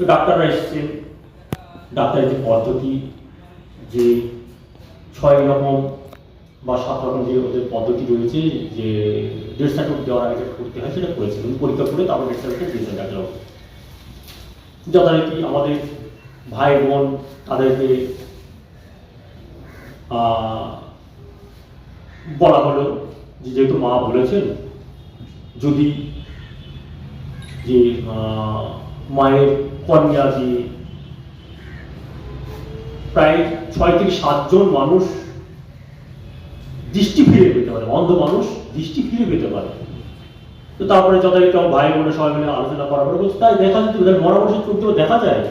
তো ডাক্তাররা এসেছেন, ডাক্তারের যে পদ্ধতি, যে 6 রকম বা 7 রকম যে ওদের পদ্ধতি রয়েছে, যে ডেথ সার্টিফিকেট দেওয়ার আগে যেটা করতে হয় সেটা করেছেন। পরীক্ষা করে তারপর ডেথ সার্টিফিকেট দিয়েছেন ডাক্তারবাবু। যথারীতি আমাদের ভাই বোন তাদেরকে বলা হলো যে যেহেতু মা বলেছেন যদি যে মায়ের কন্যা যে প্রায় 6 থেকে 7 জন মানুষ দৃষ্টি ফিরে পেতে পারে, অন্ধ মানুষ দৃষ্টি ফিরে পেতে পারে। তো তারপরে যথারীতি আমার ভাই বোনের সবাই মিলে আলোচনা করার পরে বলছে তাই দেখা যাচ্ছে ওদের মরা মানুষের চোখ দিয়েও দেখা যায়।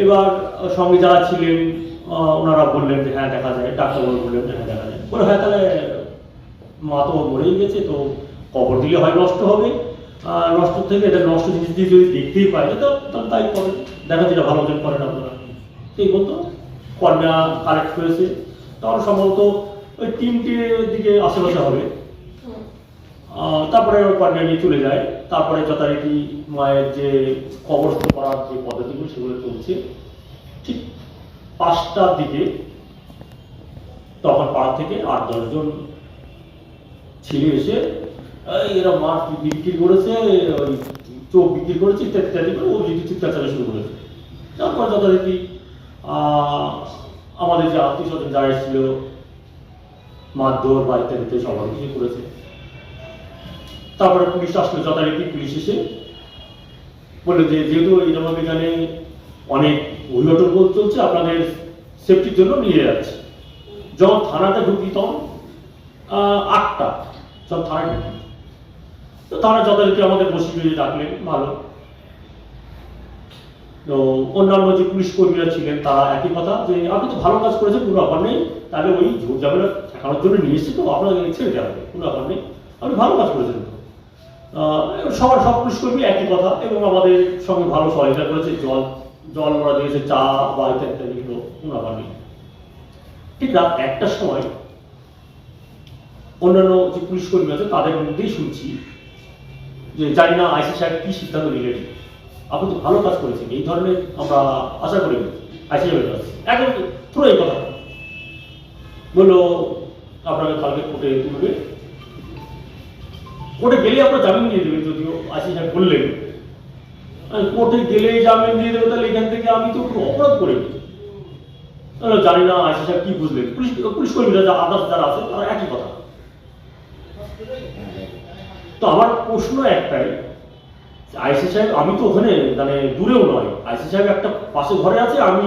এবার সঙ্গে যারা ছিলেন ওনারা বললেন যে হ্যাঁ দেখা যায়, ডাক্তারবাবু বললেন যে হ্যাঁ দেখা যায়। বলে হ্যাঁ তাহলে মা তো মরেই গেছে, তো কবর দিলে হয় নষ্ট হবে, নষ্ট থেকে এটা নষ্ট জিনিস দিয়ে যদি দেখতেই পাই তো তাই করে দেখা যেটা ভালো ওজন করেন আপনারা। সেই মতো কন্যা কালেক্ট হয়েছে, তখন সম্ভবত ওই 3টের দিকে আশেপাশে হবে। তারপরে কন্যা নিয়ে চলে যায়। তারপরে যথারীতি মায়ের যে কবরস্থ করার যে পদ্ধতিগুলো সেগুলো চলছে। ঠিক 5টার দিকে তখন পাড়া থেকে 8-10 জন ছেলে এসে এরা মাছ বিক্রি করেছে, ওই চোখ বিক্রি করেছে ইত্যাদি ইত্যাদি করে ও যদি চিৎকার চালা শুরু করেছে। তারপর যথারীতি আমাদের যে আত্মীয় স্বজন যারা এসেছিল মারধর বা ইত্যাদিতে সবার কিছু করেছে। তারপরে পুলিশ আসলো, যথারীতি পুলিশ এসে বললো যে যেহেতু এইরকম এখানে অনেক অভিযোগ চলছে আপনাদের সেফটির জন্য নিয়ে যাচ্ছে। যখন থানাতে ঢুকি তখন 8টা সব থানায় ঢুকি। তো তারা যথারীতি আমাদের বসিয়ে ডাকলেন, ভালো। তো অন্যান্য যে পুলিশ কর্মীরা ছিলেন তারা একই কথা যে আপনি তো ভালো কাজ করেছেন, কোনো ব্যাপার নেই, তাহলে ওই ঝুট ঝামেলা ঠেকানোর জন্য নিয়ে এসেছি তো আপনাকে ছেড়ে দেওয়া হবে, কোনো ব্যাপার নেই, আপনি ভালো কাজ করেছেন। সব পুলিশ কর্মী একই কথা এবং আমাদের সঙ্গে ভালো সহযোগিতা করেছে, জল ওরা দিয়েছে, চা বা ইত্যাদি ইত্যাদি, কোনো ব্যাপার নেই। ঠিক রাত 1টার সময় অন্যান্য যে পুলিশ কর্মী আছে তাদের মধ্যেই শুনছি যে জানি না আইসি সাহেব কি সিদ্ধান্ত নিলেন, আপনি তো ভালো কাজ করেছেন, এই ধরনের আমরা আশা করি আইসি সাহেবের কাছে একদম পুরো এই কথা বললো আপনাকে কালকে কোর্টে তুলবে, কোর্টে গেলে আপনার জামিন দিয়ে দেবেন। যদিও আইসি সাহেব বললেন কোর্টে গেলেই জামিন দিয়ে দেবে, তাহলে এখান থেকে আমি তো কোনো অপরাধ করিনি। জানি না আইসি সাহেব কি বুঝলেন, পুলিশ কর্মীরা যা আদার্স যারা আছে তারা একই কথা। তো আমার প্রশ্ন একটাই, আইসি সাহেব আমি তো ওখানে মানে দূরেও নয়, আইসি সাহেব একটা পাশে ঘরে আছে, আমি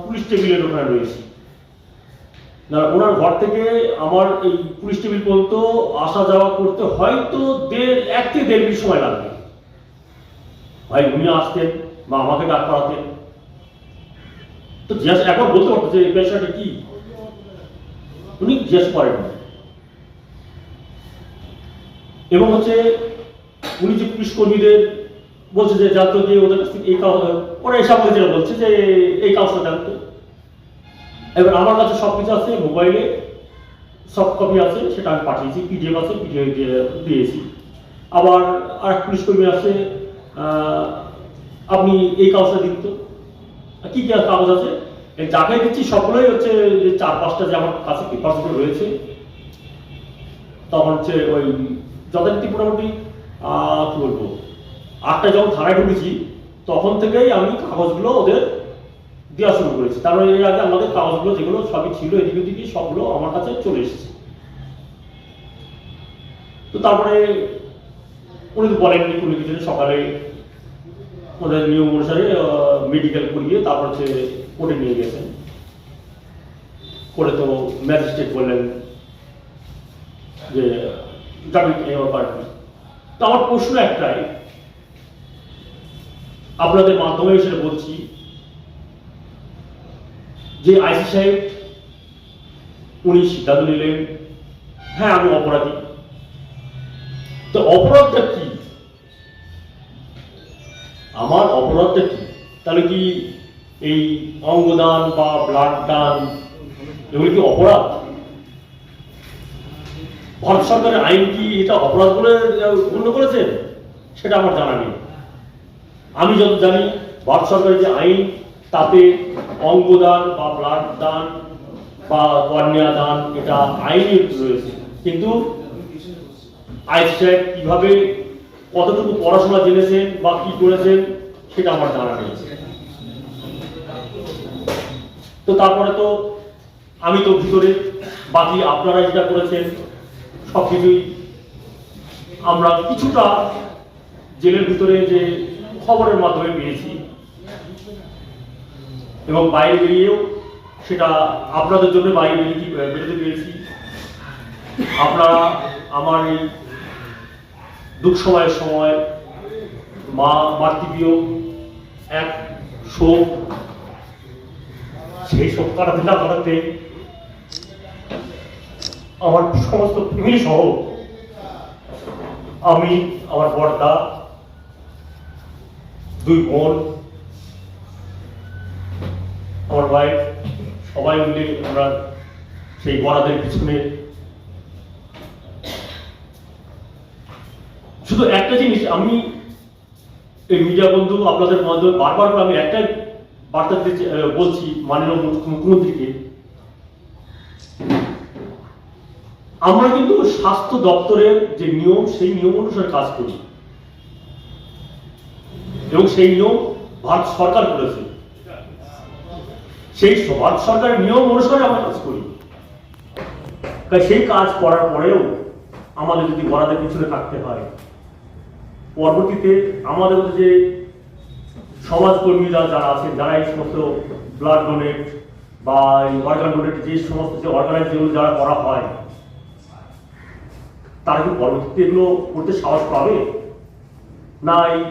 পুলিশ টেবিলের ওখানে রয়েছি। ওনার ঘর থেকে আমার এই পুলিশ টেবিল পর্যন্ত আসা যাওয়া করতে হয়তো 1 থেকে 1.5 মিনিট সময় লাগবে। ভাই উনি আসতেন বা আমাকে ডাক করাতেন তো জিজ্ঞাসা একবার বলতে পারতো যে এই পেশাটা কি, উনি জিজ্ঞেস করেন। এবং হচ্ছে উনি যে পুলিশ কর্মীদের বলছে যে জানতো যে ওদের কাছ থেকে এই কাজ, ওরা এসব যেটা বলছে যে এই কাজটা জানতো। এবার আমার কাছে সবকিছু আছে, মোবাইলে সফট কপি আছে, সেটা আমি পাঠিয়েছি, পিডিএফ আছে, পিডিএফ দিয়েছি। আবার আর পুলিশ কর্মী আছে আপনি এই কাগজটা দিন তো, কি কি কাগজ আছে যাকে দিচ্ছি সবগুলোই হচ্ছে যে 4-5টা যে আমার কাছে পেপারসগুলো রয়েছে। তখন হচ্ছে ওই যথারীতি মোটামুটি কি বলবো 8টায় যখন থানায় ঢুকেছি তখন থেকেই আমি কাগজগুলো ওদের দেওয়া শুরু করেছি। তারপরে এর আগে আমাদের কাগজগুলো যেগুলো সবই ছিল এদিক ওদিকে সবগুলো আমার কাছে চলে এসেছে। তো তারপরে উনি তো বলেননি কোনো কিছু, সকালে ওদের নিয়ম অনুসারে মেডিকেল করিয়ে তারপর হচ্ছে কোর্টে নিয়ে গেছেন। কোর্টে তো ম্যাজিস্ট্রেট বললেন যে জামিন নেওয়ার পারবে। তো আমার প্রশ্ন একটাই, আপনাদের মাধ্যমে সেটা বলছি যে আইসি সাহেব উনি সিদ্ধান্ত নিলেন হ্যাঁ আমি অপরাধী, তো অপরাধটা কি, আমার অপরাধটা কি? তাহলে কি এই অঙ্গদান বা ব্লাড দান এগুলি কি অপরাধ? ভারত সরকারের আইন কি এটা অপরাধ বলে গণ্য করেছেন? সেটা আমার জানা নেই। আমি যত জানি ভারত সরকারের যে আইন তাতে অঙ্গদান বা ব্লাড দান বা কর্নিয়া দান এটা আইনে রয়েছে, কিন্তু আইস সাহেব কিভাবে কতটুকু পড়াশোনা জেনেছেন বা কি করেছেন সেটা আমার জানা নেই। তো তারপরে তো আমি তো ভিতরে, বাকি আপনারা যেটা করেছেন সবকিছুই আমরা কিছুটা জেলের ভিতরে যে খবরের মাধ্যমে পেয়েছি, এবং বাইরে বেরিয়েও সেটা আপনাদের জন্য বাইরে বেরোতে পেরেছি। আপনারা আমার এই দুঃখ সময়ের সময় মাতৃবিয়োগ এক শোক, সেই শোক কাটাতে না কাটাতে আমার সমস্ত ফ্যামিলি সহ আমি, আমার বড়দা, দুই বোন, আমার ভাই, সবাই মিলে আমরা সেই বরাদের পিছনে। শুধু একটা জিনিস আমি এই মিডিয়া বন্ধু আপনাদের মাধ্যমে বারবার আমি একটাই বার্তা দিতে বলছি মাননীয় মুখ্যমন্ত্রীকে, আমরা কিন্তু স্বাস্থ্য দপ্তরের যে নিয়ম সেই নিয়ম অনুসারে কাজ করি, এবং সেই নিয়ম ভারত সরকার করেছে, সেই ভারত সরকারের নিয়ম অনুসারে আমরা কাজ করি। তাই সেই কাজ করার পরেও আমাদের যদি বরাদের পিছনে থাকতে হয়, পরবর্তীতে আমাদের যে সমাজকর্মীরা যারা আছেন, যারা এই সমস্ত ব্লাড ডোনেট বা অর্গান ডোনেট যে সমস্ত যে অর্গানাইজ যেগুলো যারা করা হয়, তারা কি পরবর্তীতে এগুলো করতে সাহস পাবে না? এই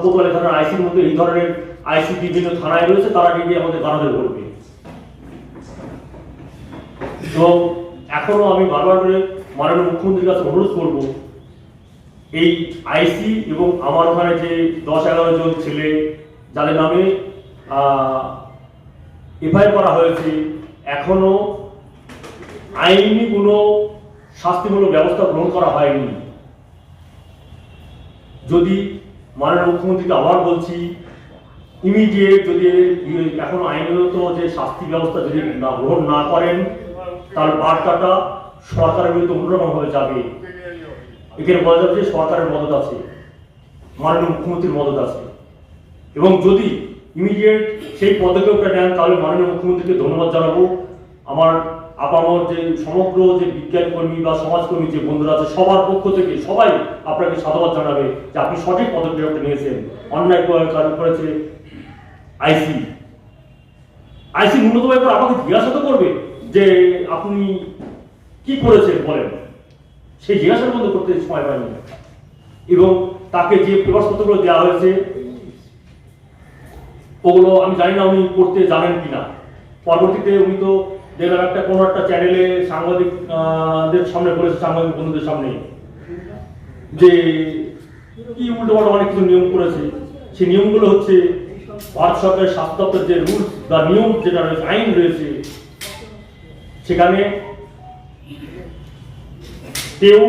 কোতোয়ালি থানার আইসির মধ্যে এই ধরনের আইসি বিভিন্ন থানায় রয়েছে, তারা গিয়ে আমাদের গানাদের বলবে। তো এখনো আমি বারবার করে মাননীয় মুখ্যমন্ত্রীর কাছে অনুরোধ করবো, এই আইসি এবং আমার ওখানে যে 10-11 জন ছেলে যাদের নামে এফআইআর করা হয়েছে, এখনো আইনি কোনো শাস্তিমূলক ব্যবস্থা গ্রহণ করা হয়নি। যদি মাননীয় মুখ্যমন্ত্রীকে আবার বলছি, ইমিডিয়েট যদি এখন আইনত যে শাস্তি ব্যবস্থা যদি গ্রহণ না করেন, তার বার্তাটা সরকারের বিরুদ্ধে অন্যরকম হয়ে যাবে। এখানে বলা যাবে যে সরকারের মদত আছে, মাননীয় মুখ্যমন্ত্রীর মদত আছে, এবং যদি ইমিডিয়েট সেই পদক্ষেপটা নেন তাহলে মাননীয় মুখ্যমন্ত্রীকে ধন্যবাদ জানাবো। আমার আপামর যে সমগ্র যে বিজ্ঞান কর্মী বা সমাজকর্মী যে বন্ধুরা আছে সবার পক্ষ থেকে সবাই আপনাকে সাধুবাদ জানাবে যে আপনি সঠিক পদক্ষেপটা নিয়েছেন। অন্যায় করেছে আইসি ন্যূনতম একবার আমাকে জিজ্ঞাসা তো করবে যে আপনি কি করেছেন বলেন, সেই জিজ্ঞাসার মধ্যে করতে সময় পায়নি। এবং তাকে যে পেপারপত্রগুলো দেওয়া হয়েছে ওগুলো আমি জানি না উনি করতে জানেন কিনা। পরবর্তীতে উনি তো দেখলাম একটা কোনো একটা চ্যানেলে সাংবাদিকদের সামনে বলেছে, সাংবাদিক বন্ধুদের সামনে, যে কি উল্টো পাল্টা অনেক কিছু নিয়ম করেছে। সেই নিয়মগুলো হচ্ছে ভারত সরকারের স্বাস্থ্য দপ্তরের যে রুলস বা নিয়ম যেটা রয়েছে, আইন রয়েছে, সেখানে কেউ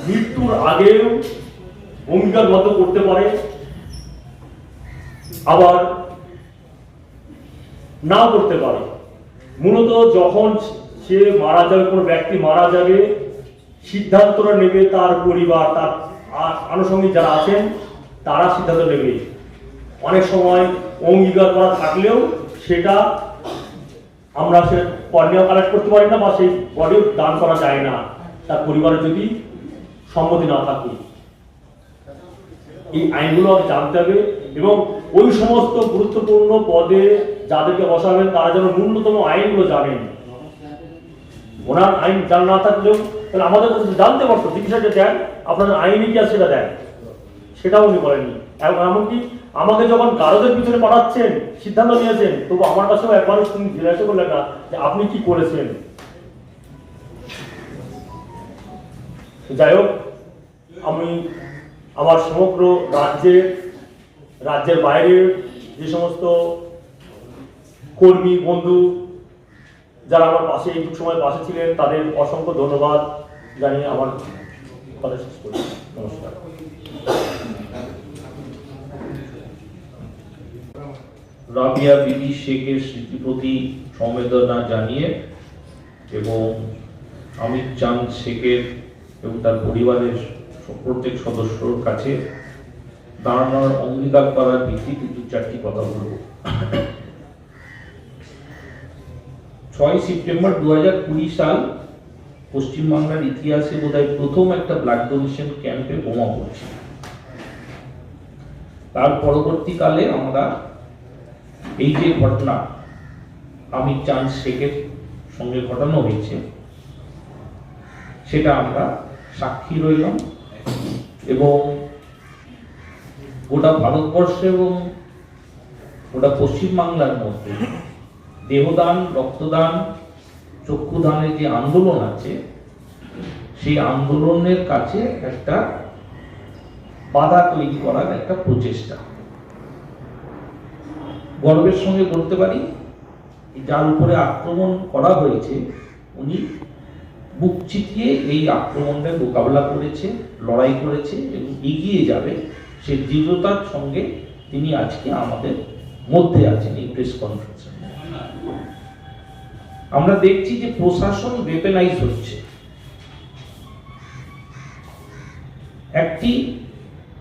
মৃত্যুর আগেও অঙ্গীকারবদ্ধ করতে পারে, আবার নাও করতে পারে। মূলত যখন সে মারা যাবে, কোনো ব্যক্তি মারা যাবে, সিদ্ধান্তটা নেবে তার পরিবার, তার আনুষঙ্গিক যারা আছেন তারা সিদ্ধান্ত নেবে। অনেক সময় অঙ্গীকার করা থাকলেও সেটা আমরা সে কর্নিয়া কালেক্ট করতে পারি না, বা সেই বডিও দান করা যায় না তার পরিবারের যদি সম্মতি না থাকে। এই আইনগুলো জানতে হবে, এবং ওই সমস্ত গুরুত্বপূর্ণ পদে যাদেরকে বসাবেন তারা যেন ন্যূনতম আইনগুলো জানেন। ওনার আইন জানা না থাকলেও তাহলে আমাদের কাছে জানতে পারতো, চিকিৎসাটা দেন আপনাদের আইনে কি আছে সেটা দেন, সেটাও উনি বলেননি। এমনকি আমাকে যখন গারদের পিছনে পাঠাচ্ছেন, সিদ্ধান্ত নিয়েছেন, তবু আমার কাছেও একবার তুমি জিজ্ঞাসা করলেন না যে আপনি কি করেছেন। যাই হোক, আমি আমার সমগ্র রাজ্যের বাইরের যে সমস্ত কর্মী বন্ধু যারা আমার পাশে এই সময় পাশে ছিলেন তাদের অসংখ্য ধন্যবাদ জানিয়ে আমার কথা শেষ করি। নমস্কার। রাবিয়া বিবি শেখের স্মৃতির প্রতি সমবেদনা জানিয়ে এবং আমির চাঁদ শেখের এবং তার পরিবারের প্রত্যেক সদস্যর কাছে দাঁড়ানোর অঙ্গীকার করার ভিত্তিতে দু চারটি কথা বলব। 6 সেপ্টেম্বর 2020 সাল পশ্চিমবাংলার ইতিহাসে বোধহয় প্রথম একটা ব্লাড ডোনেশন ক্যাম্পে বোমা পড়ছে। তার পরবর্তীকালে আমরা এই যে ঘটনা আমির চাঁদ শেখের সঙ্গে ঘটানো হয়েছে সেটা আমরা সাক্ষী রইলাম এবং গোটা ভারতবর্ষে এবং গোটা পশ্চিমবাংলার মধ্যে দেহদান, রক্তদান, চক্ষুদানের যে আন্দোলন আছে সেই আন্দোলনের কাছে একটা বাধা তৈরি করার একটা প্রচেষ্টা। গর্বের সঙ্গে বলতে পারি যার উপরে আক্রমণ করা হয়েছে উনি বুক চিতিয়ে এই আক্রমণের মোকাবেলা করেছে, লড়াই করেছে এবং এগিয়ে যাবে সে দৃঢ়তার সঙ্গে তিনি আজকে আমাদের মধ্যে আছেন এই প্রেস কনফারেন্সে। আমরা দেখছি যে প্রশাসন ওয়েপেনাইজ হচ্ছে। একটি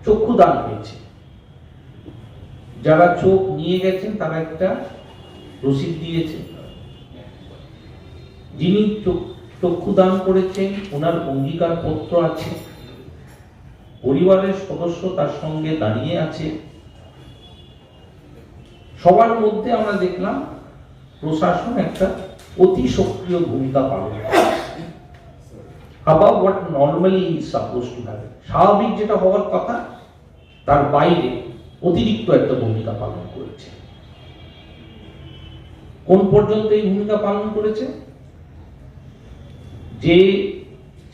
চক্ষুদান হয়েছে, যারা চোখ নিয়ে গেছেন তারা একটা রসিদ দিয়েছে, যিনি চক্ষুদান করেছেন ওনার অঙ্গীকার পত্র আছে, পরিবারের সদস্য তার সঙ্গে দাঁড়িয়ে আছে। সবার মধ্যে আমরা দেখলাম প্রশাসন একটা অতি সক্রিয় ভূমিকা পালন করে। above what normally is supposed to have, স্বাভাবিক যেটা হওয়ার কথা তার বাইরে অতিরিক্ত একটা ভূমিকা পালন করেছে। কোন পর্যন্ত এই ভূমিকা পালন করেছে? যে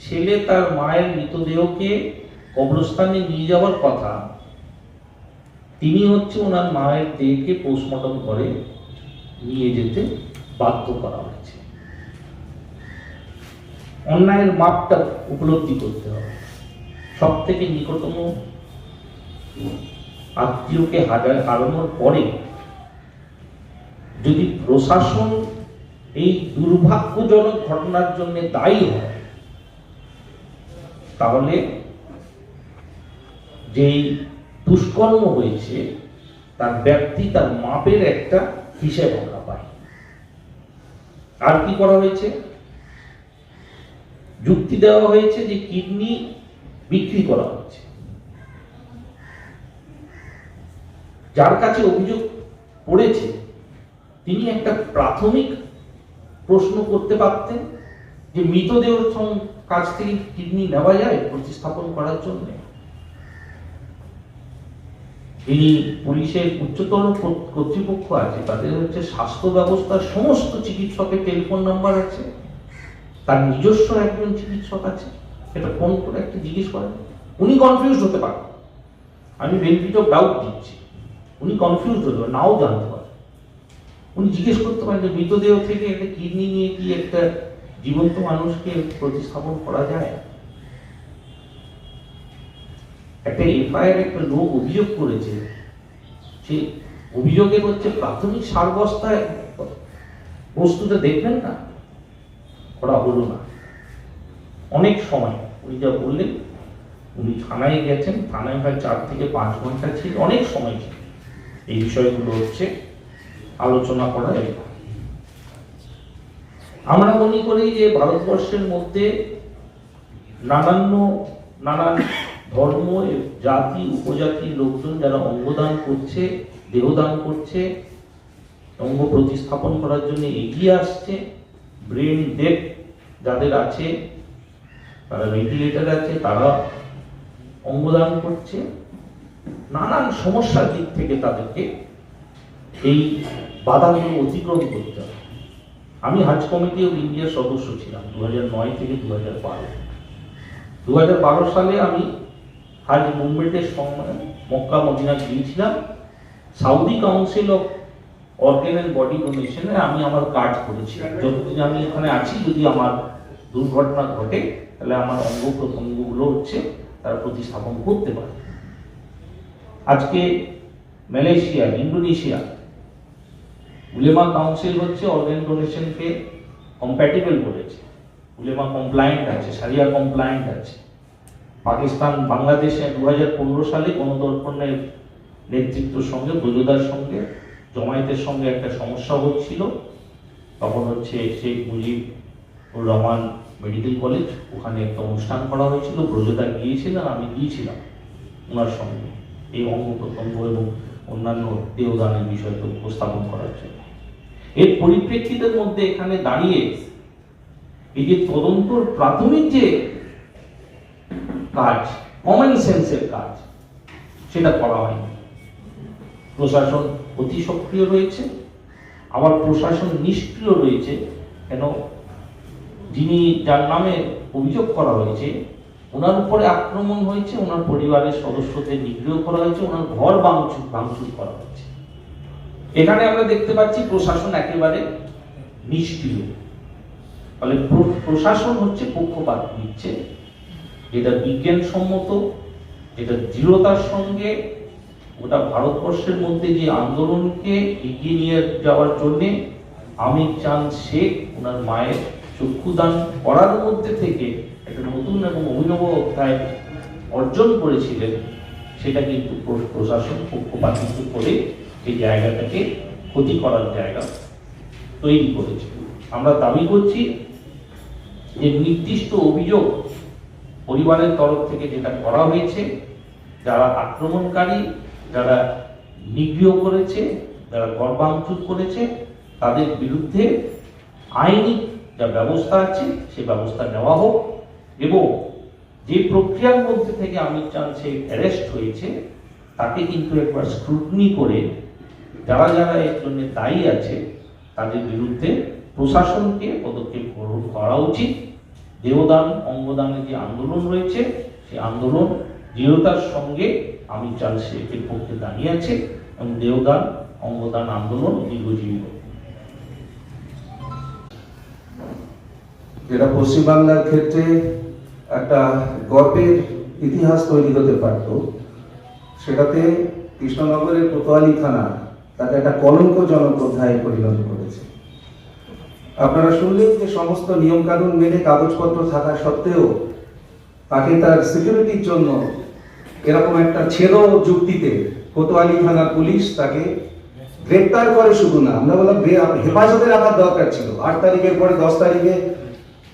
ছেলে তার মায়ের মৃতদেহকে কবরস্থানে নিয়ে যাওয়ার কথা, তিনি হচ্ছে ওনার মায়ের দেহকে পোস্টমর্টম করে নিয়ে যেতে বাধ্য করা হয়েছে। অন্যায়ের মাপটা উপলব্ধি করতে হবে। সব থেকে নিকটতম আত্মীয়কে হারানোর পরে যদি প্রশাসন এই দুর্ভাগ্যজনক ঘটনার জন্য দায়ী হয়, তাহলে যেই দুষ্কর্ম হয়েছে তার ব্যক্তি, তার মাপের একটা হিসেব আমরা পাই। আর কি করা হয়েছে? যুক্তি দেওয়া হয়েছে যে কিডনি বিক্রি করা হচ্ছে। যার কাছে অভিযোগ পড়েছে তিনি একটা প্রাথমিক প্রশ্ন করতে পারতেন যে মৃতদেহের কাছ থেকে কিডনি নেওয়া যায় প্রতিস্থাপন করার জন্য। যিনি পুলিশের উচ্চতর কর্তৃপক্ষ আছে তাদের হচ্ছে স্বাস্থ্য ব্যবস্থার সমস্ত চিকিৎসকের টেলিফোন নাম্বার আছে, তার নিজস্ব একজন চিকিৎসক আছে, সেটা ফোন করে একটা জিজ্ঞেস করেন। উনি কনফিউজ হতে পারেন, আমি বেনিফিট অফ ডাউট দিচ্ছি, উনি কনফিউজ হতে পারেন, নাও জানতে পারেন। উনি জিজ্ঞেস করতে পারেন যে মৃতদেহ থেকে একটা কিডনি নিয়ে কি একটা জীবন্ত মানুষকে প্রতিস্থাপন করা যায়? একটা এফআইআর একটা লোক অভিযোগ করেছে, সে অভিযোগের হচ্ছে প্রাথমিক সারবস্তায় বস্তুটা দেখবেন না, করা হলো না। অনেক সময় উনি যা বললেন, উনি থানায় গেছেন, থানায় প্রায় 4 থেকে 5 ঘন্টা ছিল, অনেক সময় ছিল এই বিষয়গুলো হচ্ছে আলোচনা করা যায়। আমরা মনে করি যে ভারতবর্ষের মধ্যে নানান ধর্ম, জাতি, উপজাতির লোকজন যারা অঙ্গদান করছে, দেহদান করছে, অঙ্গ প্রতিস্থাপন করার জন্য এগিয়ে আসছে, ব্রেন ডেড যাদের আছে, তারা ভেন্টিলেটর আছে, তারা অঙ্গদান করছে। নানান সমস্যার দিক থেকে তাদেরকে এই বাধাগুলো অতিক্রম করতে হবে। আমি হাজ কমিটি অফ ইন্ডিয়ার সদস্য ছিলাম 2009 থেকে 2012। 2012 সালে আমি হাজ মুভমেন্টের সময় মক্কা মদিনা গিয়েছিলাম। Saudi council of organ and body ডোনেশনে আমি আমার কার্ড করেছিলাম, যতদিন আমি এখানে আছি যদি আমার দুর্ঘটনা ঘটে তাহলে আমার অঙ্গ প্রত্যঙ্গগুলো হচ্ছে তারা প্রতিস্থাপন করতে পারে। আজকে মালয়েশিয়া, ইন্দোনেশিয়া উলেমা কাউন্সিল হচ্ছে অর্গান ডোনেশনকে কম্প্যাটিবল বলেছে, উলেমা কমপ্লায়েন্ট আছে, সারিয়া কমপ্লায়েন্ট আছে। পাকিস্তান বাংলাদেশে 2015 সালে গণদর্পণের নেতৃত্বের সঙ্গে ব্রজদার সঙ্গে জমায়েতের সঙ্গে একটা সমস্যা হচ্ছিল, তখন হচ্ছে শেখ মুজিবুর রহমান মেডিকেল কলেজ, ওখানে একটা অনুষ্ঠান করা হয়েছিল, ব্রজদা গিয়েছিলেন, আমি গিয়েছিলাম ওনার সঙ্গে এই অঙ্গ প্রত্যঙ্গ এবং অন্যান্য দেহদানের বিষয়কে উপস্থাপন করার জন্য। এর পরিপ্রেক্ষিতের মধ্যে এখানে দাঁড়িয়ে এই যে তদন্তর প্রাথমিক যে কাজ, কমন সেন্সের কাজ, সেটা করা হয়নি। প্রশাসন অতি সক্রিয় রয়েছে, আবার প্রশাসন নিষ্ক্রিয় রয়েছে। কেন, যিনি যার নামে অভিযোগ করা হয়েছে ওনার উপরে আক্রমণ হয়েছে, ওনার পরিবারের সদস্যদের নিগ্রহ করা হয়েছে, ওনার ঘর ভাঙচুর করা হয়েছে। এখানে আমরা দেখতে পাচ্ছি প্রশাসন একেবারে নিষ্ক্রিয়। ফলে প্রশাসন হচ্ছে পক্ষপাত নিচ্ছে, যেটা বিজ্ঞানসম্মত, যেটা দৃঢ়তার সঙ্গে গোটা ভারতবর্ষের মধ্যে যে আন্দোলনকে এগিয়ে নিয়ে যাওয়ার জন্যে আমির চাঁদ শেখ ওনার মায়ের চক্ষুদান করার মধ্যে থেকে একটা নতুন এবং অভিনব অধ্যায় অর্জন করেছিলেন, সেটা কিন্তু প্রশাসন পক্ষপাতিত্ব করে এই জায়গাটাকে ক্ষতি করার জায়গা তৈরি করেছে। আমরা দাবি করছি যে নির্দিষ্ট অভিযোগ পরিবারের তরফ থেকে যেটা করা হয়েছে, যারা আক্রমণকারী, যারা নিগ্রহ করেছে, যারা ঘর ভাঙচুর করেছে, তাদের বিরুদ্ধে আইনি যা ব্যবস্থা আছে সে ব্যবস্থা নেওয়া হোক, এবং যে প্রক্রিয়ার মধ্যে থেকে আমির চাঁদ শেখ অ্যারেস্ট হয়েছে তাকে কিন্তু একবার স্ক্রুটনি করে যারা যারা এর জন্য দায়ী আছে তাদের বিরুদ্ধে প্রশাসনকে পদক্ষেপ গ্রহণ করা উচিত। দেহদান অঙ্গদানের যে আন্দোলন রয়েছে সেই আন্দোলন দৃঢ়তার সঙ্গে আমির চাঁদ শেখের পক্ষে দাঁড়িয়ে আছে, এবং দেহদান অঙ্গদান আন্দোলন দীর্ঘজীবী হোক। যেটা পশ্চিমবাংলার ক্ষেত্রে একটা গর্বের ইতিহাস তৈরি হতে পারত, সেটাতে কৃষ্ণনগরের কোতোয়ালি থানা তাকে একটা কলঙ্কজনক অধ্যায়ে পরিণত করেছে। আপনারা শুনলেন যে সমস্ত নিয়ম কানুন মেনে কাগজপত্র থাকা সত্ত্বেও তাকে তার সিকিউরিটির জন্য এরকম একটা ছেড়ো যুক্তিতে কোতোয়ালি থানার পুলিশ তাকে গ্রেপ্তার করে। শুধু না, আমরা বললাম হেফাজতে রাখার দরকার ছিল। 8 তারিখের পরে 10 তারিখে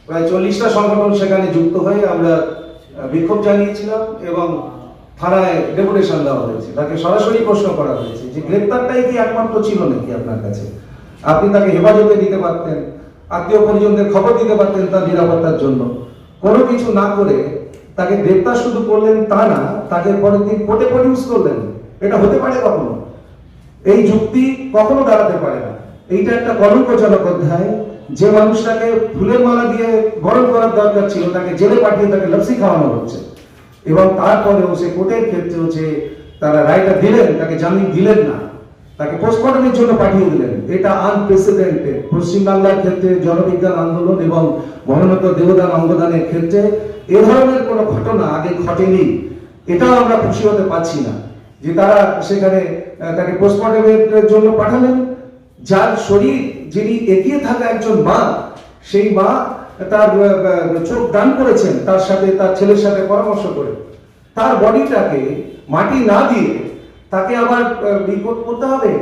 প্রায় 40টা সংগঠন সেখানে যুক্ত হয়ে আমরা বিক্ষোভ জানিয়েছিলাম এবং থানায় ডেপুটেশন দেওয়া হয়েছে। তাকে সরাসরি প্রশ্ন করা হয়েছে যে গ্রেপ্তারটাই কি একমাত্র ছিল নাকি আপনার কাছে? আপনি তাকে হেফাজতে দিতে পারতেন, আত্মীয় পরিজনদের খবর দিতে পারতেন তার নিরাপত্তার জন্য। কোনো কিছু না করে তাকে গ্রেপ্তার শুধু করলেন তা না, তাকে পরের দিন কোর্টে প্রডিউস করলেন। এটা হতে পারে কখনো? এই যুক্তি কখনো দাঁড়াতে পারে না। এইটা একটা কলঙ্কজনক অধ্যায়। যে মানুষটাকে ফুলের মালা দিয়ে বরণ করার দরকার ছিল তাকে জেলে পাঠিয়ে তাকে লস্যি খাওয়ানো হচ্ছে, এবং তারপরেও সে কোর্টের ক্ষেত্রেও যে তারা রায়টা দিলেন, তাকে জামিন দিলেন না, তাকে পোস্টমর্টমের জন্য পাঠিয়ে দিলেন। এটা আনপ্রেসিডেন্টেড। পশ্চিমবাংলার ক্ষেত্রে জনবিজ্ঞান আন্দোলন এবং মনোনীত দেহদান অঙ্গদানের ক্ষেত্রে এ ধরনের কোনো ঘটনা আগে ঘটেনি। এটাও আমরা খুশি হতে পারছি না যে তারা সেখানে তাকে পোস্টমর্টমের জন্য পাঠালেন। যার শরীর, যিনি এগিয়ে থাকা একজন মা, সেই মা তার চোখ দান করেছেন তার সাথে, তার ছেলের সাথে পরামর্শ করে, তার বডিটাকে মাটি না দিয়ে তাকে আবার করতে হবে,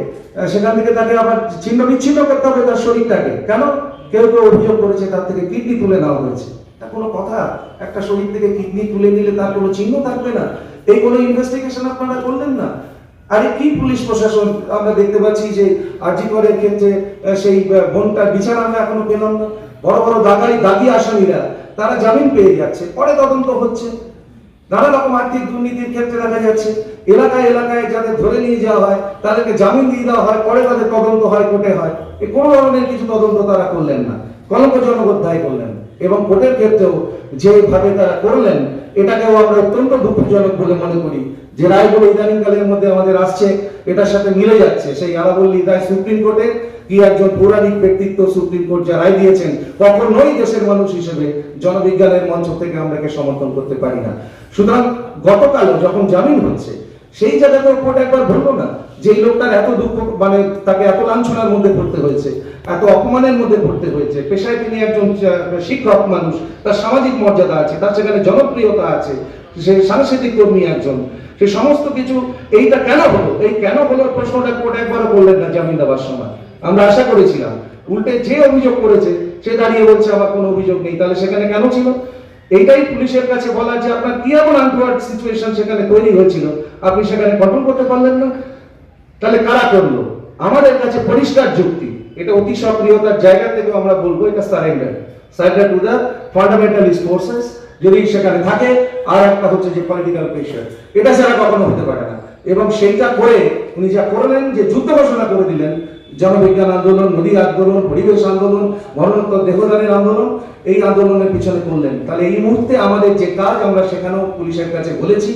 সেখান থেকে তাকে আবার ছিন্ন বিচ্ছিন্ন করতে হবে তার শরীরটাকে। কেন? কেউ কেউ অভিযোগ করেছে তার থেকে কিডনি তুলে নেওয়া হয়েছে। তা কোনো কথা? একটা শরীর থেকে কিডনি তুলে নিলে তার কোনো চিহ্ন থাকবে না? এই কোনো ইনভেস্টিগেশন আপনারা করলেন না? আরে কি পুলিশ প্রশাসন! আমরা দেখতে পাচ্ছি যে আরজি করের ক্ষেত্রে সেই বোনটার বিচার আমরা এখনো পেলাম না। বড় বড় দাগি আসামিরা তারা জামিন পেয়ে যাচ্ছে, পরে তদন্ত হচ্ছে। নানা রকম আর্থিক দুর্নীতির ক্ষেত্রে দেখা যাচ্ছে এলাকায় এলাকায় যাদের ধরে নিয়ে যাওয়া হয় তাদেরকে জামিন দিয়ে দেওয়া হয়, পরে তাদের তদন্ত হয়, কোর্টে হয়। কোনো ধরনের কিছু তদন্ত তারা করলেন না, কলঙ্কজনক অধ্যায় করলেন। এবং কোর্টের ক্ষেত্রেও যেভাবে তারা করলেন, এটাকেও আমরা অত্যন্ত দুঃখজনক বলে মনে করি। যে রায়গুলো ইদানিংকালের মধ্যে আমাদের আসছে এটার সাথে মিলে যাচ্ছে। সেই আলাবল্লী রায় সুপ্রিম কোর্টের কি একজন পৌরাণিক ব্যক্তিত্ব সুপ্রিম কোর্ট যা রায় দিয়েছেন, কখনোই দেশের মানুষ হিসেবে জনবিজ্ঞানের মঞ্চ থেকে আমরা সমর্থন করতে পারি না। সুতরাং গতকাল যখন জামিন হচ্ছে, সেই জায়গাতে কোর্ট একবার বলবো না যে এই লোকটার এত দুঃখ, মানে তাকে এত লাঞ্ছনার মধ্যে পড়তে হয়েছে, এত অপমানের মধ্যে পড়তে হয়েছে, পেশায় তিনি একজন শিক্ষক মানুষ, তার সামাজিক মর্যাদা আছে, তার সেখানে জনপ্রিয়তা আছে, সে সাংস্কৃতিক কর্মী একজন, সে সমস্ত কিছু, এইটা কেন হলো, এই কেন হলো প্রশ্নটা কোর্ট একবারও করলেন না জামিন দেওয়ার সময়। আমরা আশা করেছিলাম উল্টে যে অভিযোগ করেছে সে দাঁড়িয়ে বলছে আমার কোনো অভিযোগ নেই, তাহলে সেখানে কেন ছিল? এইটাই পুলিশের কাছে বলা যে আপনার কি এমন আনওয়ার্ড সিচুয়েশন সেখানে তৈরি হয়েছিল আপনি সেখানে কন্ট্রোল করতে পারলেন না। তাহলে কারা করলো? আমাদের কাছে পরিষ্কার যুক্তি, এটা অতি সক্রিয়তার জায়গা থেকে আমরা বলবো এটা surrender to the fundamentalist forces যদি সেখানে থাকে, আর একটা হচ্ছে যে পলিটিক্যাল প্রেশার, এটা ছাড়া কখনো হতে পারে না। এবং সেইটা করে উনি যা করলেন যে যুদ্ধ ঘোষণা করে দিলেন, জনবিজ্ঞান আন্দোলন, নদী আন্দোলন, পরিবেশ আন্দোলন, মরণোত্তর দেহদানের আন্দোলন, এই আন্দোলনের পিছনে করলেন। তাহলে এই মুহূর্তে আমাদের যে কাজ, আমরা সেখানেও পুলিশের কাছে বলেছি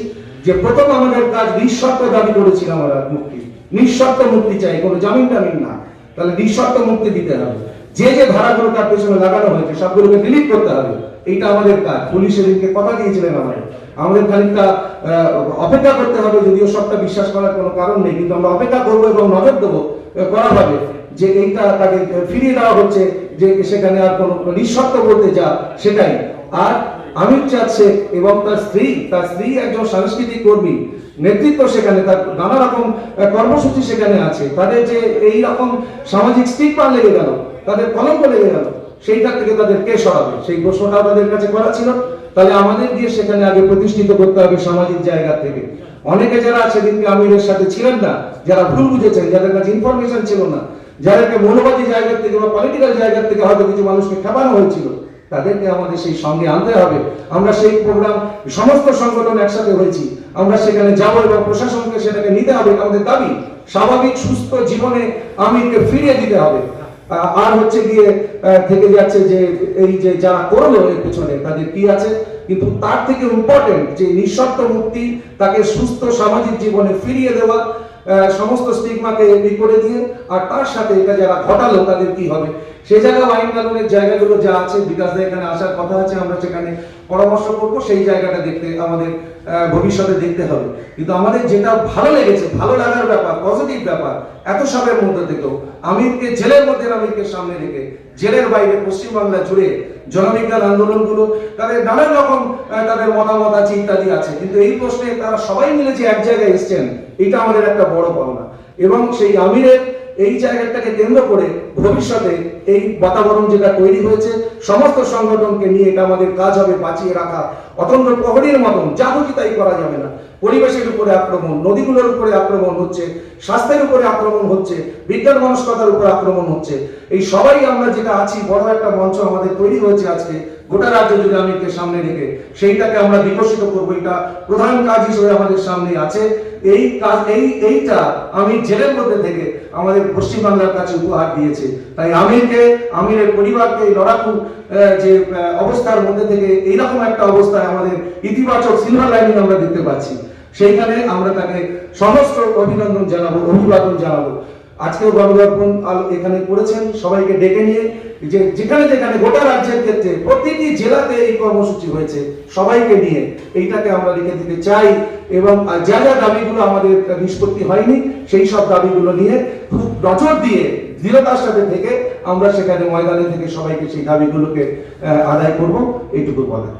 যে প্রথম আমাদের কাজ নিঃশর্ত দাবি করেছিলাম আমরা মুক্তি, নিঃশর্ত মুক্তি চাই, কোনো জামিন টামিন না। তাহলে নিঃশর্ত মুক্তি দিতে হবে, যে যে ধারাগুলো তার পেছনে লাগানো হয়েছে সবগুলোকে ডিলিট করতে হবে, এইটা আমাদের কাজ। পুলিশ সেদিনকে কথা দিয়েছিলেন আমাদের খানিকটা অপেক্ষা করতে হবে, যদিও সবটা বিশ্বাস করার কোনো কারণ নেই, কিন্তু আমরা অপেক্ষা করবো এবং নজর দেবো করা হবে যে এইটা তাকে ফিরিয়ে দেওয়া হচ্ছে, যে সেখানে আর কোনো নিঃশর্ত বলতে যা সেটাই। আর আমির চাঁদ শেখ এবং তার স্ত্রী একজন সাংস্কৃতিক কর্মী, নেতৃত্ব সেখানে, তার নানা রকম কর্মসূচি সেখানে আছে, তাদের যে এই রকম সামাজিক স্টিগমা লেগে গেল, তাদের কলঙ্ক লেগে গেল, সেইটা থেকে তাদের কে সরাবে, সেই প্রশ্নটাও তাদের কাছে করা ছিল। তাহলে আমাদের গিয়ে সেখানে আগে প্রতিষ্ঠিত করতে হবে সামাজিক জায়গা থেকে। অনেকে যারা সেদিনকে আমিরের সাথে ছিলেন না, যারা ভুল বুঝেছেন, যাদের কাছে ইনফরমেশন ছিল না, যাদেরকে মৌলবাদী জায়গা থেকে বা পলিটিক্যাল জায়গা থেকে হয়তো কিছু মানুষকে খেপানো হয়েছিল, তাদেরকে আমাদের সেই সঙ্গে আনতে হবে। আমরা সেই প্রোগ্রাম সমস্ত সংগঠন একসাথে হয়েছি, আমরা সেখানে যাব এবং প্রশাসনকে সেটাকে নিতে হবে, আমাদের দাবি। স্বাভাবিক সুস্থ জীবনে আমিরকে ফিরিয়ে দিতে হবে। আর হচ্ছে গিয়ে থেকে যাচ্ছে যে এই যে যারা করলো এর পেছনে তাদের কি আছে, কিন্তু তার থেকে ইম্পর্টেন্ট যে নিঃশর্ত মুক্তি, তাকে সুস্থ সামাজিক জীবনে ফিরিয়ে দেওয়া, সমস্ত স্টিগমাকে করে দিয়ে, আর তার সাথে এটা যারা ঘটালো তাদের কি হবে, সেই জায়গায় আইন কানুনের জায়গাগুলো যা আছে, বিকাশ দা এখানে আসার কথা আছে, আমরা সেখানে পরামর্শ করবো, সেই জায়গাটা দেখতে আমাদের ভবিষ্যতে দেখতে হবে। কিন্তু আমাদের যেটা ভালো লেগেছে, ভালো লাগার ব্যাপার, পজিটিভ ব্যাপার, এত সবের মধ্যে থেকেও আমিরকে জেলের মধ্যে, আমিরকে সামনে রেখে জেলের বাইরে পশ্চিমবাংলা জুড়ে জনবিজ্ঞান আন্দোলনগুলো, তাদের নানান রকম তাদের মতামত আছে, ইত্যাদি আছে, কিন্তু এই প্রশ্নে তারা সবাই মিলে যে এক জায়গায় এসছেন, এটা আমাদের একটা বড় পাওনা। এবং সেই আমিরের এই জায়গাটাকে কেন্দ্র করে ভবিষ্যতে এই বাতাবরণ যেটা তৈরি হয়েছে, সমস্ত সংগঠনকে নিয়ে এটা আমাদের কাজ হবে বাঁচিয়ে রাখা। অতন্ত্র প্রহরীর মতন যাবতীয় তাই করা যাবে না। পরিবেশের উপরে আক্রমণ, নদীগুলোর উপরে আক্রমণ হচ্ছে, স্বাস্থ্যের উপরে আক্রমণ হচ্ছে, বিজ্ঞান মনস্কতার উপরে আক্রমণ হচ্ছে। এই সবাই আমরা যেটা আছি, বড় একটা মঞ্চ আমাদের তৈরি হয়েছে আজকে গোটা রাজ্য জুড়ে আমিরকে সামনে রেখে, সেইটাকে আমরা বিকশিত করবো। এটা প্রধান কাজ হিসেবে আমাদের সামনে আছে। এই কাজ এইটা আমির জেলের মধ্যে থেকে আমাদের পশ্চিমবাংলার কাছে উপহার দিয়েছে। তাই আমিরকে, আমিরের পরিবারকে এই লড়াকু যে অবস্থার মধ্যে থেকে এইরকম একটা অবস্থায় আমাদের ইতিবাচক সিলভার লাইনিং আমরা দেখতে পাচ্ছি, সেইখানে আমরা তাকে সমস্ত অভিনন্দন জানাবো, অভিবাদন জানাবো। আজকেও গণদর্পণ এখানে করেছেন, সবাইকে ডেকে নিয়ে, যে যেখানে যেখানে গোটা রাজ্যের ক্ষেত্রে প্রতিটি জেলাতে এই কর্মসূচি হয়েছে, সবাইকে নিয়ে এইটাকে আমরা লিখে দিতে চাই। এবং যা যা দাবিগুলো আমাদের নিষ্পত্তি হয়নি, সেই সব দাবিগুলো নিয়ে খুব নজর দিয়ে দৃঢ়তার সাথে থেকে আমরা সেখানে ময়দানে থেকে সবাইকে সেই দাবিগুলোকে আদায় করব, এইটুকু বলা।